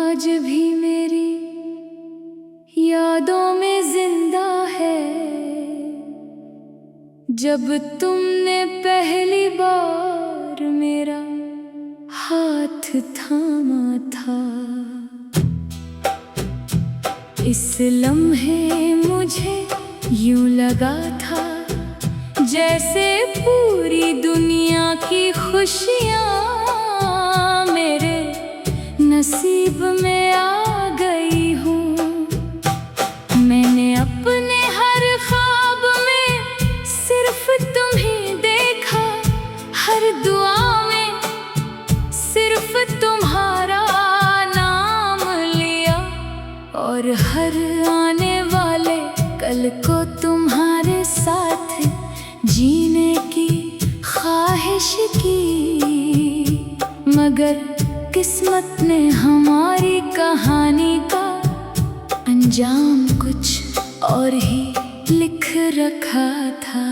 आज भी मेरी यादों में जिंदा है जब तुमने पहली बार मेरा हाथ थामा था। इस लम्हे मुझे यूं लगा था जैसे पूरी दुनिया की खुशियाँ मेरे नसीब में आ गई हूँ। मैंने अपने हर ख्वाब में सिर्फ तुम्हीं देखा, हर दुआ में सिर्फ तुम्हारा नाम लिया, और हर आने वाले कल को तुम्हारे साथ जीने की ख्वाहिश की। मगर किस्मत ने हमारी कहानी का अंजाम कुछ और ही लिख रखा था।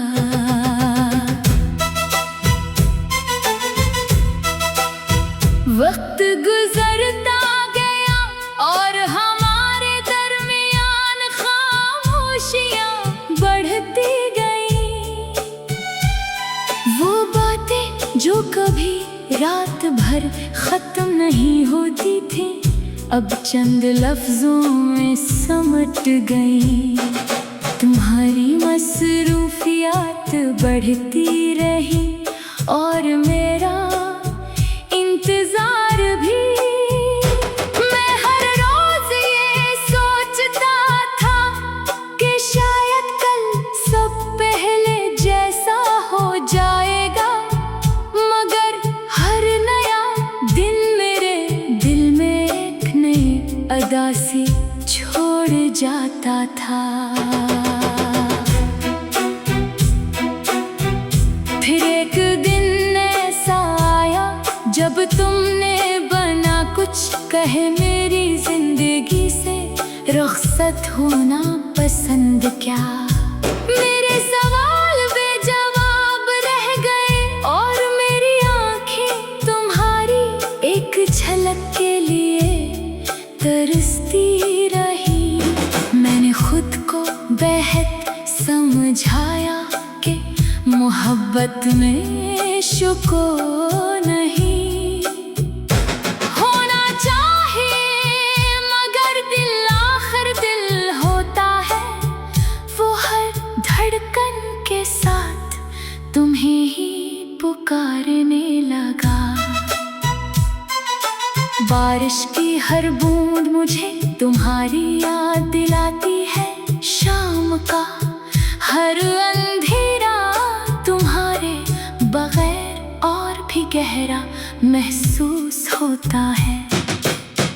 वक्त गुजरता गया और हमारे दरमियान खामोशियां बढ़ती गई। वो बातें जो कभी रात भर खत्म नहीं होती थी अब चंद लफ्जों में समट गई। तुम्हारी मसरूफियात बढ़ती रही और मेरा इंतजार भी। मैं हर रोज ये सोचता था कि शायद कल सब पहले जैसा हो जाएगा, मगर हर नया दिन मेरे दिल में एक नई अदा से छोड़ जाता था। फिर एक दिन ऐसा आया जब तुमने बना कुछ कहे मेरी जिंदगी से रुखसत होना पसंद क्या। मेरे सवाल बेजवाब रह गए और मेरी आंखें तुम्हारी एक झलक के लिए तरसती रही। मैंने खुद को बेहद समझाया कि मोहब्बत में शुकोर नहीं होना चाहिए, मगर दिल आखिर दिल होता है। वो हर धड़कन के साथ तुम्हें ही पुकारने लगा। बारिश की हर बूंद मुझे तुम्हारी याद दिलाती है, शाम का हर अंधेरा तुम्हारे बगैर और भी गहरा महसूस होता है।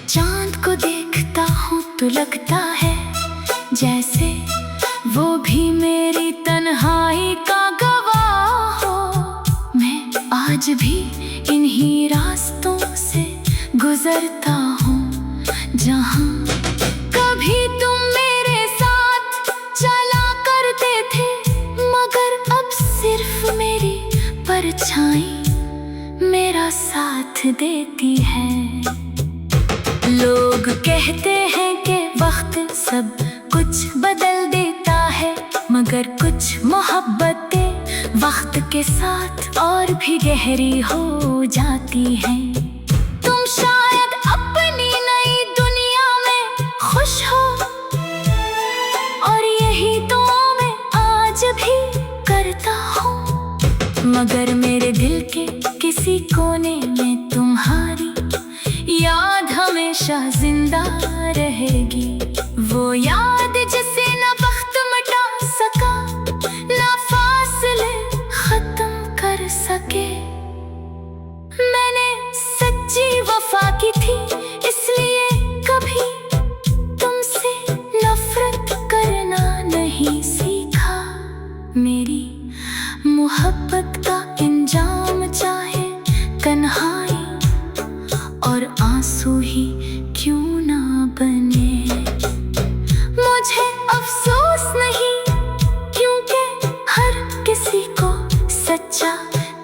चांद को देखता हूँ तो लगता है जैसे वो भी मेरी तन्हाई का गवाह हो। मैं आज भी इन्हीं रास्तों से गुजरता हूँ जहाँ कभी तुम मेरे साथ चला करते थे, मगर अब सिर्फ मेरी परछाई मेरा साथ देती है। लोग कहते हैं कि वक्त सब कुछ बदल देता है, मगर कुछ मोहब्बतें वक्त के साथ और भी गहरी हो जाती हैं। तुम शायद अपनी नई दुनिया में खुश हो और यही तो मैं आज भी करता हूँ, मगर मेरे दिल के किसी कोने में तुम्हारी याद हमेशा जिंदा रहेगी। वो याद जिसे न वक्त मिटा सका न फासले खत्म कर सके। मैंने सच्ची वफा की थी इसलिए कभी तुमसे नफरत करना नहीं सीखा। मेरी मोहब्बत का इंजाम चाहे तन्हाई और आंसू ही क्यों ना बने। मुझे अफसोस नहीं क्योंकि हर किसी को सच्चा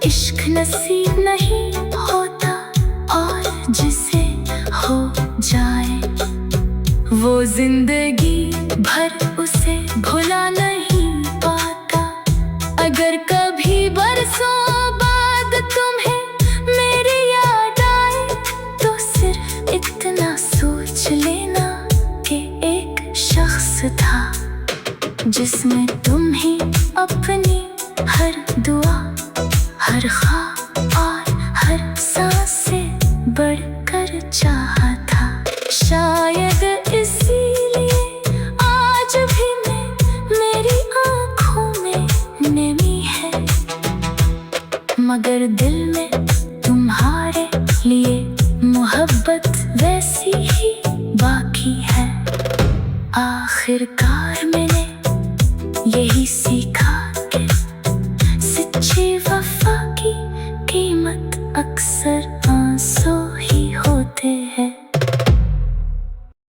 इश्क नसीब नहीं होता, और जिसे हो जाए वो जिंदगी भर उसे भुला नहीं पाता। अगर कभी बरसों बाद तुम्हें मेरी याद आए तो सिर्फ इतना सोच लेना कि एक शख्स था जिसने तुम्हें अपनी हर दुआ, हर ख्वाब और हर सांस से बढ़कर चाहा था। शायद इसीलिए आज भी मेरी आँखों में नमी है, मगर दिल में तुम्हारे लिए मोहब्बत वैसी ही बाकी है। आखिरकार मैंने यही सीखा कि सच्ची वफा की कीमत अक्सर आंसू ही होते हैं।